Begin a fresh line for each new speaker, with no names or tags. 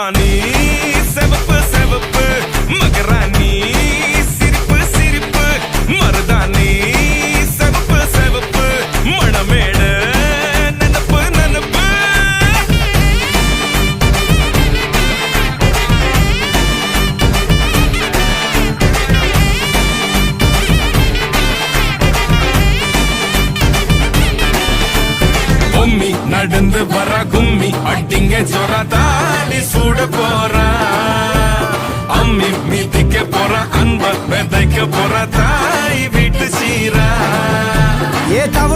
மருதாணி செவப்பு செவப்பு மகராணி சிரிப்பு சிரிப்பு மருதாணி செவப்பு செவப்பு மணமேடு நனப்பு நனப்பு பொம்மி நடந்து வர கும்மி அட்டிங்க ஜோரா தாலி சூட போறா அம்மி மீதிக்க போற அன்ப விதைக்க போற தாய் வீட்டு சீரா
ஏ தவ